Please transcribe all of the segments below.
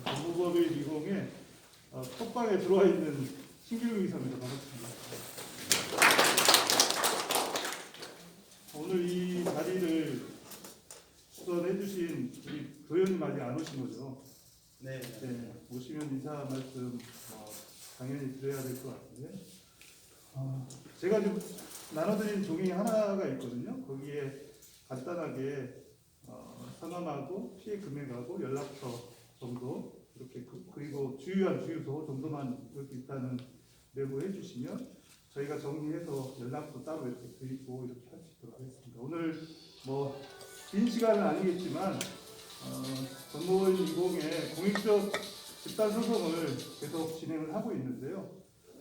정보법의 미공에 톡방에 들어와 있는 신길우 이사입니다. 반갑습니다. 오늘 이 자리를 수선해 주신 우리 도현님 아직 안 오신 거죠? 네. 오시면 인사 말씀 당연히 드려야 될 것 같은데 제가 좀 나눠드린 종이 하나가 있거든요. 거기에 간단하게 성함하고 피해 금액하고 연락처 정도 이렇게 그리고 주요한 주유소 정도만 이렇게 일단은 내보해 주시면 저희가 정리해서 연락도 따로 이렇게 드리고 이렇게 할 수 있도록 하겠습니다. 오늘 긴 시간은 아니겠지만 정보원 20의 공익적 집단 소송을 계속 진행을 하고 있는데요.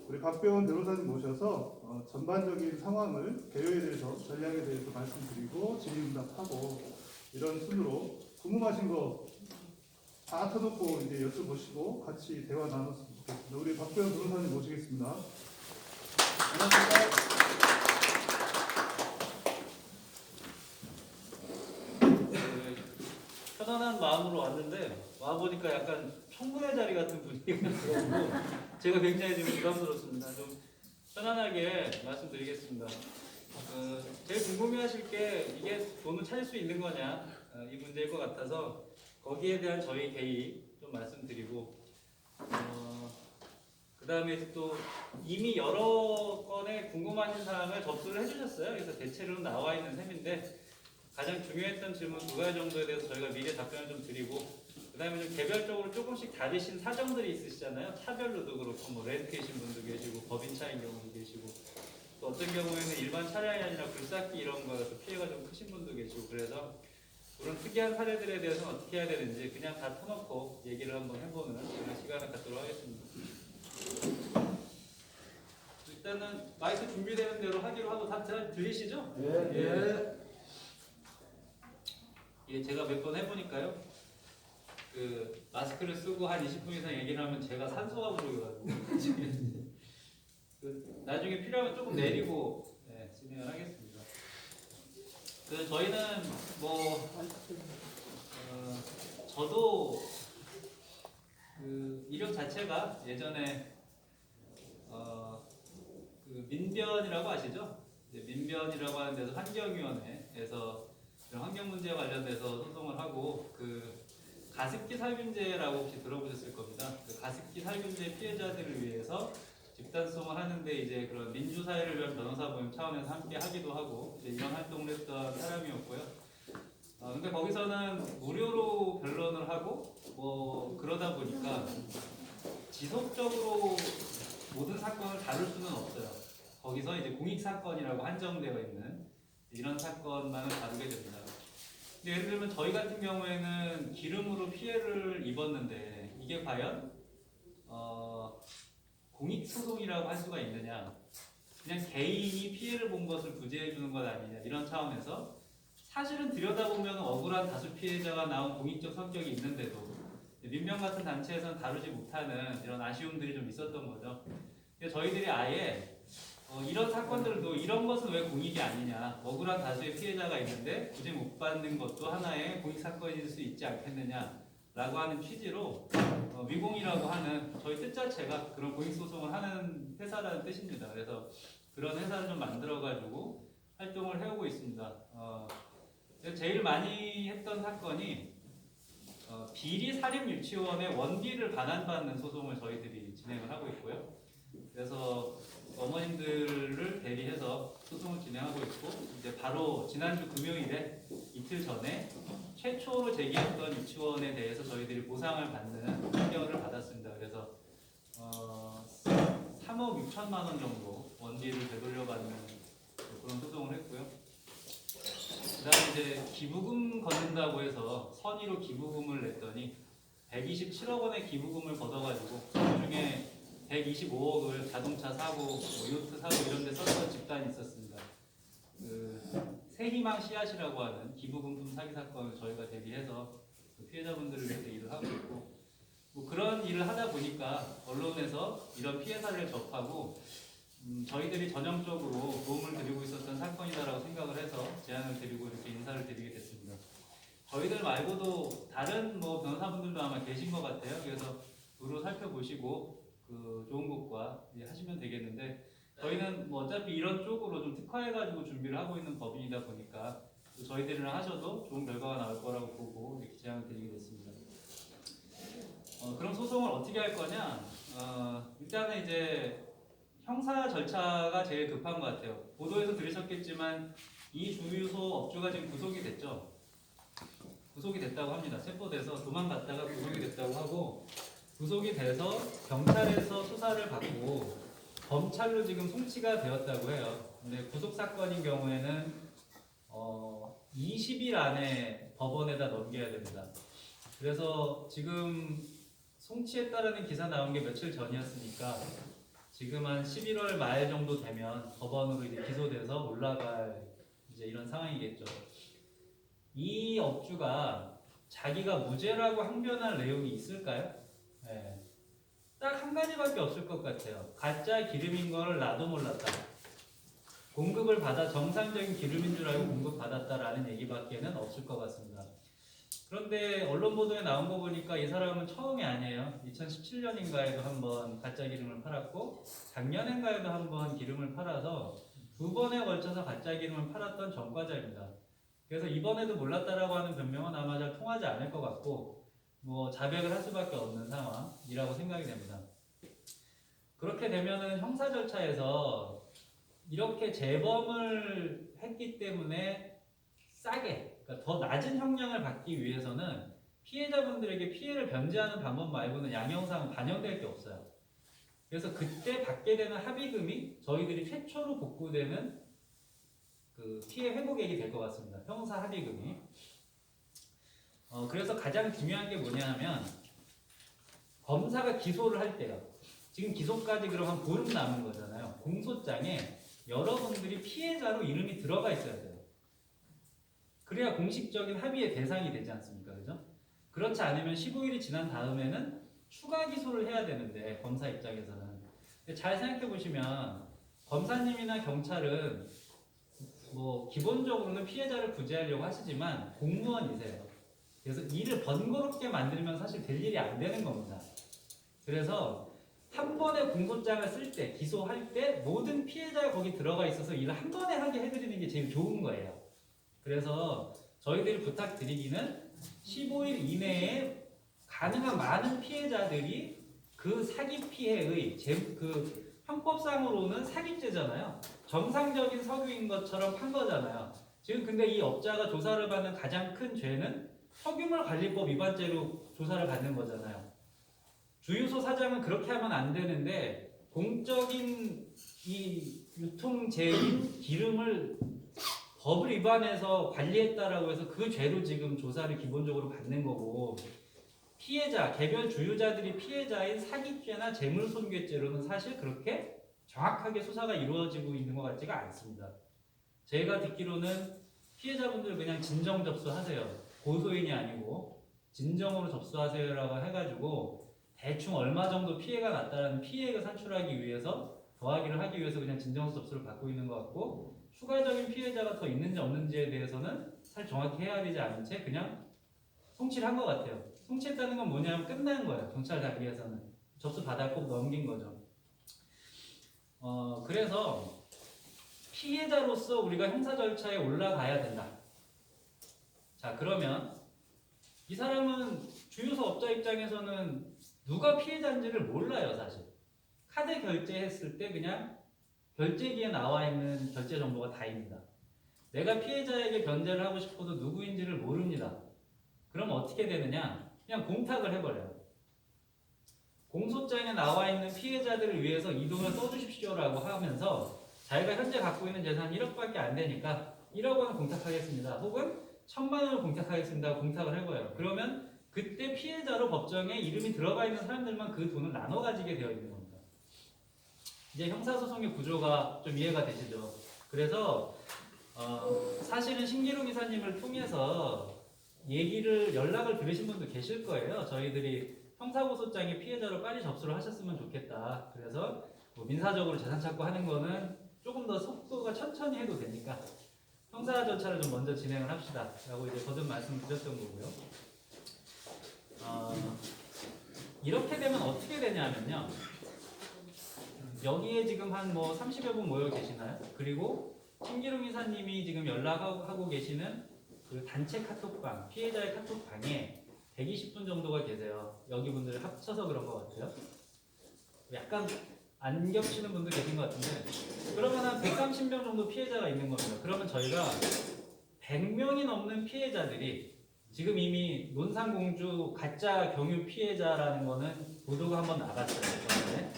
우리 박병원 변호사님 모셔서 전반적인 상황을 개요에 대해서 전략에 대해서 말씀드리고 질의응답하고 이런 순으로 궁금하신 거 다 터놓고 이제 여쭤보시고 같이 대화 나눴으면 좋겠습니다. 우리 박병원 변호사님 모시겠습니다. 안녕하십니까. 편안한 마음으로 왔는데 와보니까 약간 청문회 자리 같은 분위기가 들어오고 제가 굉장히 좀 부담스럽습니다. 좀 편안하게 말씀드리겠습니다. 제일 궁금해하실 게 이게 돈을 찾을 수 있는 거냐 이 문제일 것 같아서 거기에 대한 저희 개의 좀 말씀드리고 그 다음에 또 이미 여러 건의 궁금하신 사항을 접수를 해주셨어요. 그래서 대체로는 나와 있는 셈인데 가장 중요했던 질문 두 가지 정도에 대해서 저희가 미리 답변을 좀 드리고 그 다음에 좀 개별적으로 조금씩 다르신 사정들이 있으시잖아요. 차별로도 그렇고 렌트이신 분도 계시고 법인차인 경우도 계시고 또 어떤 경우에는 일반 차량이 아니라 굴삭기 이런 거에서 피해가 좀 크신 분도 계시고 그래서 그런 특이한 사례들에 대해서는 어떻게 해야 되는지 그냥 다 터놓고 얘기를 한번 해보는 그런 시간을 갖도록 하겠습니다. 일단은 마이크 준비되는 대로 하기로 하고 다 들리시죠? 예. 예, 제가 몇 번 해보니까요. 마스크를 쓰고 한 20분 이상 얘기를 하면 제가 산소가 부족해가지고 나중에 필요하면 조금 내리고 진행을 하겠습니다. 저희는 저도 이력 자체가 예전에 민변이라고 아시죠? 민변이라고 하는 데서 환경위원회에서 환경 문제에 관련돼서 소송을 하고 가습기 살균제라고 혹시 들어보셨을 겁니다. 가습기 살균제 피해자들을 위해서 집단 소송을 하는데 이제 그런 민주사회를 위한 변호사 모임 차원에서 함께 하기도 하고 이제 이런 활동을 했던 사람이었고요. 근데 거기서는 무료로 변론을 하고 그러다 보니까 지속적으로 모든 사건을 다룰 수는 없어요. 거기서 이제 공익 사건이라고 한정되어 있는 이런 사건만을 다루게 됩니다. 근데 예를 들면 저희 같은 경우에는 기름으로 피해를 입었는데 이게 과연 공익소송이라고 할 수가 있느냐, 그냥 개인이 피해를 본 것을 구제해 주는 것 아니냐 이런 차원에서 사실은 들여다보면 억울한 다수 피해자가 나온 공익적 성격이 있는데도 민변 같은 단체에서는 다루지 못하는 이런 아쉬움들이 좀 있었던 거죠. 그래서 저희들이 아예 이런 사건들도 이런 것은 왜 공익이 아니냐, 억울한 다수의 피해자가 있는데 구제 못 받는 것도 하나의 공익사건일 수 있지 않겠느냐라고 하는 취지로 위공이라고 하는 저희 뜻 자체가 그런 공익소송을 하는 회사라는 뜻입니다. 그래서 그런 회사를 좀 만들어가지고 활동을 해오고 있습니다. 제일 많이 했던 사건이 비리 사립 유치원의 원비를 반환받는 소송을 저희들이 진행을 하고 있고요. 그래서 어머님들을 대리해서 소송을 진행하고 있고 이제 바로 지난주 금요일에 이틀 전에 최초로 제기했던 유치원에 대해서 저희들이 보상을 받는 판결을 받았습니다. 그래서 3억 6천만 원 정도 원비를 되돌려받는 그런 소송을 했고요. 그다음에 이제 기부금 걷는다고 해서 선의로 기부금을 냈더니 127억 원의 기부금을 걷어가지고 그중에 125억을 자동차 사고, 요트 사고 이런 데 썼던 집단이 있었습니다. 새희망 씨앗이라고 하는 기부금품 사기 사건을 저희가 대비해서 피해자분들을 위해서 일을 하고 있고 그런 일을 하다 보니까 언론에서 이런 피해 사례를 접하고 저희들이 전형적으로 도움을 드리고 있었던 사건이다라고 생각을 해서 제안을 드리고 이렇게 인사를 드리게 됐습니다. 저희들 말고도 다른 뭐 변호사분들도 아마 계신 것 같아요. 그래서 두루 살펴보시고 그 좋은 것과 이제 하시면 되겠는데 저희는 뭐 어차피 이런 쪽으로 좀 특화해가지고 준비를 하고 있는 법인이다 보니까 또 저희들이랑 하셔도 좋은 결과가 나올 거라고 보고 이렇게 제안을 드리게 됐습니다. 그럼 소송을 어떻게 할 거냐? 일단은 이제 형사 절차가 제일 급한 것 같아요. 보도에서 들으셨겠지만 이 주유소 업주가 지금 구속이 됐죠. 구속이 됐다고 합니다. 체포돼서 도망갔다가 구속이 됐다고 하고 구속이 돼서 경찰에서 수사를 받고 검찰로 지금 송치가 되었다고 해요. 근데 구속 사건인 경우에는 20일 안에 법원에다 넘겨야 됩니다. 그래서 지금 송치했다라는 기사 나온 게 며칠 전이었으니까 지금 한 11월 말 정도 되면 법원으로 이제 기소돼서 올라갈 이제 이런 상황이겠죠. 이 업주가 자기가 무죄라고 항변할 내용이 있을까요? 네. 딱 한 가지밖에 없을 것 같아요. 가짜 기름인 걸 나도 몰랐다. 공급을 받아 정상적인 기름인 줄 알고 공급받았다라는 얘기밖에는 없을 것 같습니다. 그런데 언론 보도에 나온 거 보니까 이 사람은 처음이 아니에요. 2017년인가에도 한번 가짜 기름을 팔았고 작년인가에도 한번 기름을 팔아서 두 번에 걸쳐서 가짜 기름을 팔았던 전과자입니다. 그래서 이번에도 몰랐다라고 하는 변명은 아마 잘 통하지 않을 것 같고 뭐 자백을 할 수밖에 없는 상황이라고 생각이 됩니다. 그렇게 되면은 형사 절차에서 이렇게 재범을 했기 때문에 싸게, 그러니까 더 낮은 형량을 받기 위해서는 피해자분들에게 피해를 변제하는 방법 말고는 양형상 반영될 게 없어요. 그래서 그때 받게 되는 합의금이 저희들이 최초로 복구되는 그 피해 회복액이 될 것 같습니다. 형사 합의금이. 그래서 가장 중요한 게 뭐냐 하면 검사가 기소를 할 때요. 지금 기소까지 그럼 한 보름 남은 거잖아요. 공소장에 여러분들이 피해자로 이름이 들어가 있어야 돼요. 그래야 공식적인 합의의 대상이 되지 않습니까? 그죠? 그렇지 않으면 15일이 지난 다음에는 추가 기소를 해야 되는데 검사 입장에서는. 근데 잘 생각해 보시면 검사님이나 경찰은 뭐 기본적으로는 피해자를 구제하려고 하시지만 공무원이세요. 그래서 일을 번거롭게 만들면 사실 될 일이 안 되는 겁니다. 그래서 한 번에 공소장을 쓸 때, 기소할 때 모든 피해자가 거기 들어가 있어서 일을 한 번에 하게 해드리는 게 제일 좋은 거예요. 그래서 저희들이 부탁드리기는 15일 이내에 가능한 많은 피해자들이 그 사기 피해의 그 형법상으로는 사기죄잖아요. 정상적인 석유인 것처럼 판 거잖아요. 지금 근데 이 업자가 조사를 받는 가장 큰 죄는 석유물관리법 위반죄로 조사를 받는 거잖아요. 주유소 사장은 그렇게 하면 안 되는데 공적인 이 유통재인 기름을 법을 위반해서 관리했다라고 해서 그 죄로 지금 조사를 기본적으로 받는 거고 피해자, 개별 주유자들이 피해자인 사기죄나 재물손괴죄로는 사실 그렇게 정확하게 수사가 이루어지고 있는 것 같지가 않습니다. 제가 듣기로는 피해자분들 그냥 진정 접수하세요. 고소인이 아니고 진정으로 접수하세요라고 해가지고 대충 얼마 정도 피해가 났다는 피해액을 산출하기 위해서 더하기를 하기 위해서 그냥 진정 접수를 받고 있는 것 같고 추가적인 피해자가 더 있는지 없는지에 대해서는 사실 정확히 해야 되지 않은 채 그냥 송치를 한 것 같아요. 송치했다는 건 뭐냐면 끝난 거예요. 경찰 단계에서는 접수 받았고 넘긴 거죠. 그래서 피해자로서 우리가 형사 절차에 올라가야 된다. 자, 그러면 이 사람은 주유소 업자 입장에서는 누가 피해자인지를 몰라요, 사실. 카드 결제했을 때 그냥 결제기에 나와 있는 결제 정보가 다입니다. 내가 피해자에게 변제를 하고 싶어도 누구인지를 모릅니다. 그럼 어떻게 되느냐? 그냥 공탁을 해버려요. 공소장에 나와 있는 피해자들을 위해서 이 돈을 써주십시오라고 하면서 자기가 현재 갖고 있는 재산이 1억밖에 안 되니까 1억 원을 공탁하겠습니다. 혹은 1,000만 원을 공탁하겠습니다. 공탁을 해봐요. 그러면 그때 피해자로 법정에 이름이 들어가 있는 사람들만 그 돈을 나눠 가지게 되어 있는 겁니다. 이제 형사소송의 구조가 좀 이해가 되시죠? 그래서 사실은 신기루 기사님을 통해서 연락을 들으신 분도 계실 거예요. 저희들이 형사고소장에 피해자로 빨리 접수를 하셨으면 좋겠다. 그래서 뭐 민사적으로 재산 찾고 하는 거는 조금 더 속도가 천천히 해도 되니까 형사 절차를 좀 먼저 진행을 합시다 라고 이제 거듭 말씀드렸던 거고요. 이렇게 되면 어떻게 되냐면요, 여기에 지금 한 뭐 30여 분 모여 계시나요? 그리고 신기룡 이사님이 지금 연락하고 계시는 그 단체 카톡방, 피해자의 카톡방에 120분 정도가 계세요. 여기 분들 합쳐서 그런 것 같아요. 약간 안 겹치는 분도 계신 것 같은데, 그러면 한 130명 정도 피해자가 있는 겁니다. 그러면 저희가 100명이 넘는 피해자들이 지금 이미 논산공주 가짜 경유 피해자라는 거는 보도가 한번 나갔어요. 그런데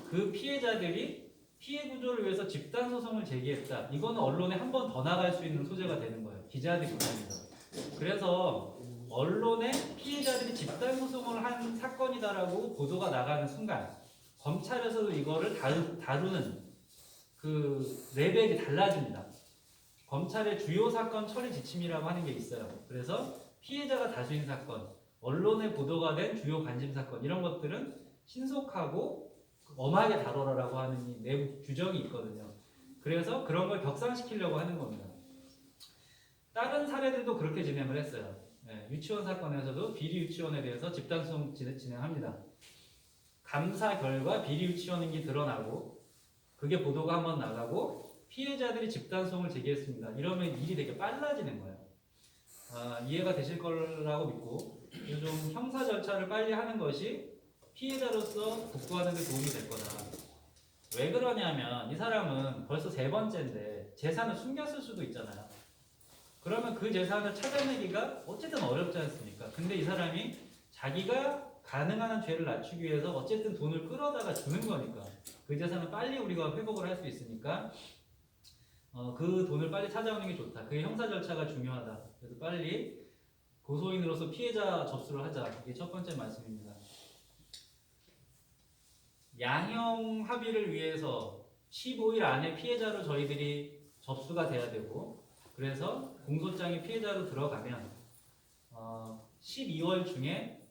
그 피해자들이 피해 구조를 위해서 집단 소송을 제기했다. 이거는 언론에 한 번 더 나갈 수 있는 소재가 되는 거예요. 기자들이 보면서. 그래서 언론에 피해자들이 집단 소송을 한 사건이다라고 보도가 나가는 순간 검찰에서도 이거를 다루는 그 레벨이 달라집니다. 검찰의 주요 사건 처리 지침이라고 하는 게 있어요. 그래서 피해자가 다수인 사건, 언론에 보도가 된 주요 관심 사건, 이런 것들은 신속하고 엄하게 다뤄라라고 하는 이 내부 규정이 있거든요. 그래서 그런 걸 격상시키려고 하는 겁니다. 다른 사례들도 그렇게 진행을 했어요. 유치원 사건에서도 비리 유치원에 대해서 집단소송 진행합니다. 감사 결과 비리 유치원인 게 드러나고 그게 보도가 한번 나가고 피해자들이 집단소송을 제기했습니다. 이러면 일이 되게 빨라지는 거예요. 이해가 되실 거라고 믿고, 좀 형사 절차를 빨리 하는 것이 피해자로서 복구하는 데 도움이 될 거다. 왜 그러냐면 이 사람은 벌써 3번째인데 재산을 숨겼을 수도 있잖아요. 그러면 그 재산을 찾아내기가 어쨌든 어렵지 않습니까? 근데 이 사람이 자기가 가능한 한 죄를 낮추기 위해서 어쨌든 돈을 끌어다가 주는 거니까 그 재산을 빨리 우리가 회복을 할 수 있으니까 그 돈을 빨리 찾아오는 게 좋다. 그게 형사 절차가 중요하다. 그래서 빨리 고소인으로서 피해자 접수를 하자. 이게 첫 번째 말씀입니다. 양형 합의를 위해서 15일 안에 피해자로 저희들이 접수가 돼야 되고, 그래서 공소장이 피해자로 들어가면 12월 중에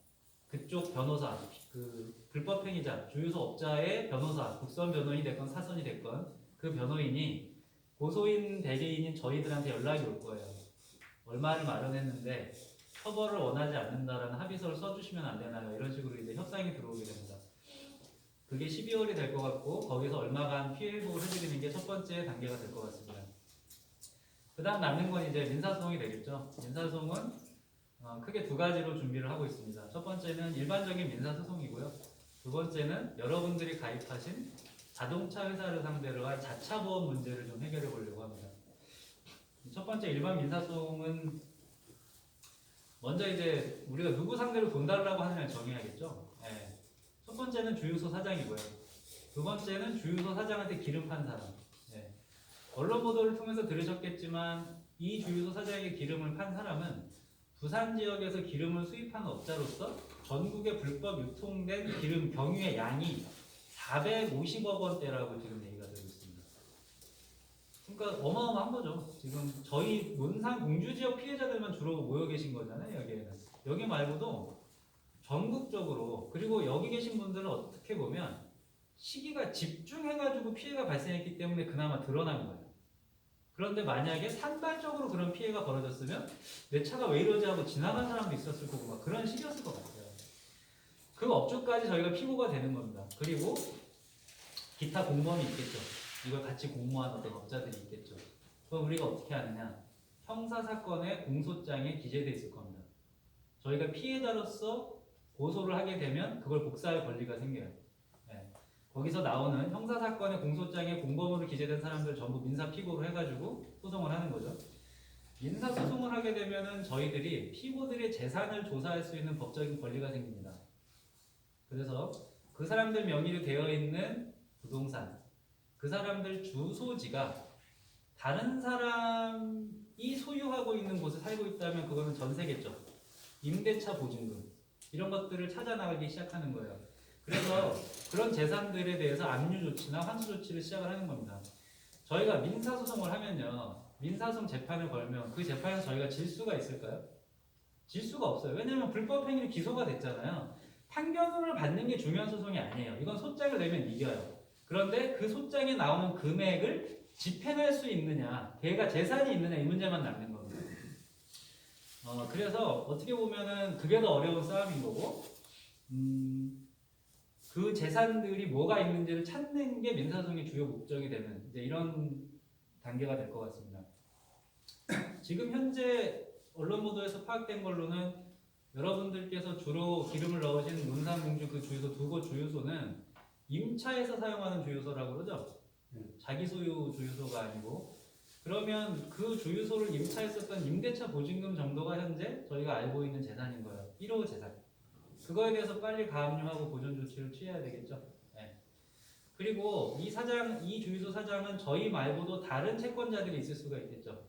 그쪽 변호사, 그 불법행위자, 주유소 업자의 변호사, 국선 변호인이 됐건 사선이 됐건 그 변호인이 고소인 대리인인 저희들한테 연락이 올 거예요. 얼마를 마련했는데 처벌을 원하지 않는다라는 합의서를 써주시면 안 되나요? 이런 식으로 이제 협상이 들어오게 됩니다. 그게 12월이 될 것 같고 거기서 얼마간 피해 회복을 해드리는 게 첫 번째 단계가 될 것 같습니다. 그 다음 남는 건 이제 민사소송이 되겠죠. 민사소송은 크게 2가지로 준비를 하고 있습니다. 첫 번째는 일반적인 민사소송이고요. 두 번째는 여러분들이 가입하신 자동차 회사를 상대로 한 자차 보험 문제를 좀 해결해 보려고 합니다. 첫 번째 일반 민사소송은 먼저 이제 우리가 누구 상대로 돈 달라고 하느냐를 정해야겠죠. 첫 번째는 주유소 사장이고요. 두 번째는 주유소 사장한테 기름 판 사람. 언론 보도를 통해서 들으셨겠지만 이 주유소 사장에게 기름을 판 사람은 부산 지역에서 기름을 수입하는 업자로서 전국에 불법 유통된 기름 경유의 양이 450억 원대라고 지금 얘기가 되고 있습니다. 그러니까 어마어마한 거죠. 지금 저희 논산 공주 지역 피해자들만 주로 모여 계신 거잖아요. 여기에는. 여기 말고도 전국적으로, 그리고 여기 계신 분들은 어떻게 보면 시기가 집중해가지고 피해가 발생했기 때문에 그나마 드러난 거예요. 그런데 만약에 산발적으로 그런 피해가 벌어졌으면 내 차가 왜 이러지 하고 지나간 사람도 있었을 거고 막 그런 시기였을 것 같아요. 그 업주까지 저희가 피고가 되는 겁니다. 그리고 기타 공범이 있겠죠. 이걸 같이 공모한 어떤 업자들이 있겠죠. 그럼 우리가 어떻게 하느냐? 형사사건의 공소장에 기재되어 있을 겁니다. 저희가 피해자로서 고소를 하게 되면 그걸 복사할 권리가 생겨요. 거기서 나오는 형사사건의 공소장에 공범으로 기재된 사람들 전부 민사피고로 해가지고 소송을 하는 거죠. 민사소송을 하게 되면은 저희들이 피고들의 재산을 조사할 수 있는 법적인 권리가 생깁니다. 그래서 그 사람들 명의로 되어 있는 부동산, 그 사람들 주소지가 다른 사람이 소유하고 있는 곳에 살고 있다면 그거는 전세겠죠. 임대차 보증금 이런 것들을 찾아나가기 시작하는 거예요. 그래서 그런 재산들에 대해서 압류 조치나 환수 조치를 시작을 하는 겁니다. 저희가 민사소송을 하면요, 민사소송 재판을 걸면 그 재판에서 저희가 질 수가 있을까요? 질 수가 없어요. 왜냐하면 불법 행위로 기소가 됐잖아요. 판결을 받는 게 중요한 소송이 아니에요. 이건 소장을 내면 이겨요. 그런데 그 소장에 나오는 금액을 집행할 수 있느냐, 걔가 재산이 있느냐 이 문제만 남는 겁니다. 그래서 어떻게 보면은 그게 더 어려운 싸움인 거고, 그 재산들이 뭐가 있는지를 찾는 게 민사소송의 주요 목적이 되는 이제 이런 단계가 될 것 같습니다. 지금 현재 언론 보도에서 파악된 걸로는 여러분들께서 주로 기름을 넣으신 논산공주 그 주유소 두 곳 주유소는 임차에서 사용하는 주유소라고 그러죠? 자기 소유 주유소가 아니고. 그러면 그 주유소를 임차했었던 임대차 보증금 정도가 현재 저희가 알고 있는 재산인 거예요. 1호 재산. 그거에 대해서 빨리 가압류하고 보존 조치를 취해야 되겠죠. 네. 그리고 이 주유소 사장은 저희 말고도 다른 채권자들이 있을 수가 있겠죠.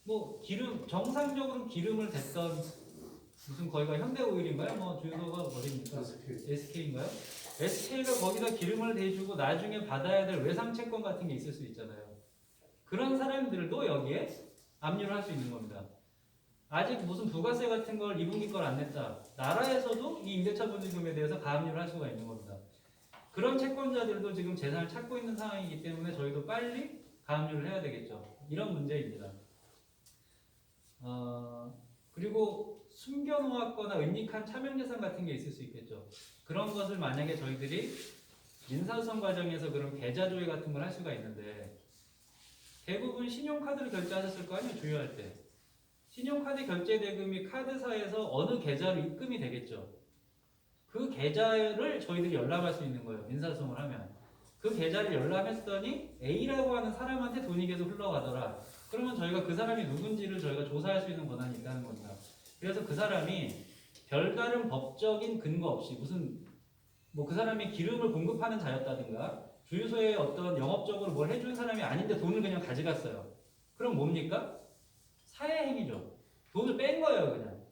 뭐 정상적으로 기름을 댔던 무슨 거기가 현대오일인가요? 뭐 주유소가 어디입니까? SK인가요? SK가 거기다 기름을 대주고 나중에 받아야 될 외상 채권 같은 게 있을 수 있잖아요. 그런 사람들도 여기에 압류를 할 수 있는 겁니다. 아직 무슨 부가세 같은 걸 2분기 걸 안 냈다. 나라에서도 이 임대차 보증금에 대해서 가압류를 할 수가 있는 겁니다. 그런 채권자들도 지금 재산을 찾고 있는 상황이기 때문에 저희도 빨리 가압류를 해야 되겠죠. 이런 문제입니다. 그리고 숨겨놓았거나 은닉한 차명재산 같은 게 있을 수 있겠죠. 그런 것을 만약에 저희들이 민사소송 과정에서 그런 계좌조회 같은 걸 할 수가 있는데 대부분 신용카드를 결제하셨을 거 아니에요, 주유할 때. 신용카드 결제 대금이 카드사에서 어느 계좌로 입금이 되겠죠. 그 계좌를 저희들이 열람할 수 있는 거예요, 민사소송을 하면. 그 계좌를 열람했더니 A라고 하는 사람한테 돈이 계속 흘러가더라. 그러면 저희가 그 사람이 누군지를 저희가 조사할 수 있는 권한이 있다는 겁니다. 그래서 그 사람이 별다른 법적인 근거 없이 무슨 뭐 그 사람이 기름을 공급하는 자였다든가 주유소에 어떤 영업적으로 뭘 해준 사람이 아닌데 돈을 그냥 가져갔어요. 그럼 뭡니까? 사회행위죠. 돈을 뺀 거예요, 그냥.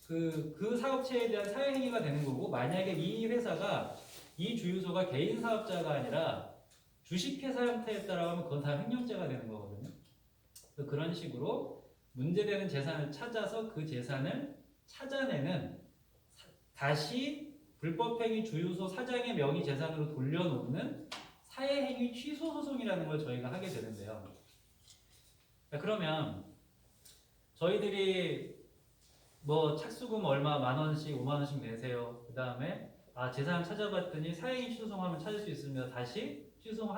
그 사업체에 대한 사회행위가 되는 거고, 만약에 이 회사가, 이 주유소가 개인 사업자가 아니라 주식회사 형태에 따라가면 그건 다 횡령죄가 되는 거거든요. 그런 식으로 문제되는 재산을 찾아서 그 재산을 찾아내는, 다시 불법행위 주유소 사장의 명의 재산으로 돌려놓는 사회행위 취소 소송이라는 걸 저희가 하게 되는데요. 그러면 저희들이 뭐 착수금 얼마, 10,000원씩 50,000원씩 내세요. 그 다음에 재산을 찾아봤더니 사회행위 취소송하면 찾을 수 있습니다. 다시 소송을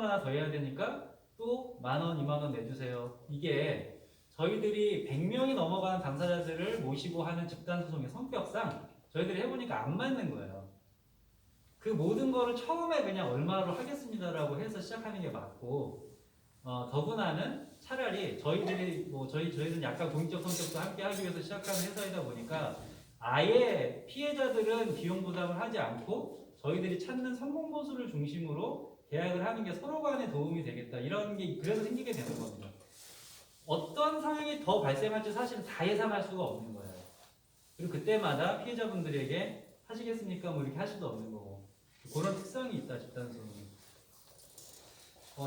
하나 더 해야 되니까 또 10,000원, 20,000원 내주세요. 이게 저희들이 100명이 넘어가는 당사자들을 모시고 하는 집단소송의 성격상 저희들이 해보니까 안 맞는 거예요. 그 모든 거를 처음에 그냥 얼마로 하겠습니다라고 해서 시작하는 게 맞고, 더구나는 차라리 저희는 약간 공익적 성격도 함께 하기 위해서 시작하는 회사이다 보니까 아예 피해자들은 비용 부담을 하지 않고 저희들이 찾는 성공 보수를 중심으로 계약을 하는 게 서로 간에 도움이 되겠다. 이런 게 그래서 생기게 되는 겁니다. 어떤 상황이 더 발생할지 사실 다 예상할 수가 없는 거예요. 그리고 그때마다 피해자분들에게 하시겠습니까? 뭐 이렇게 할 수도 없는 거고. 그런 특성이 있다, 집단소송이.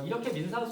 이렇게 민사소송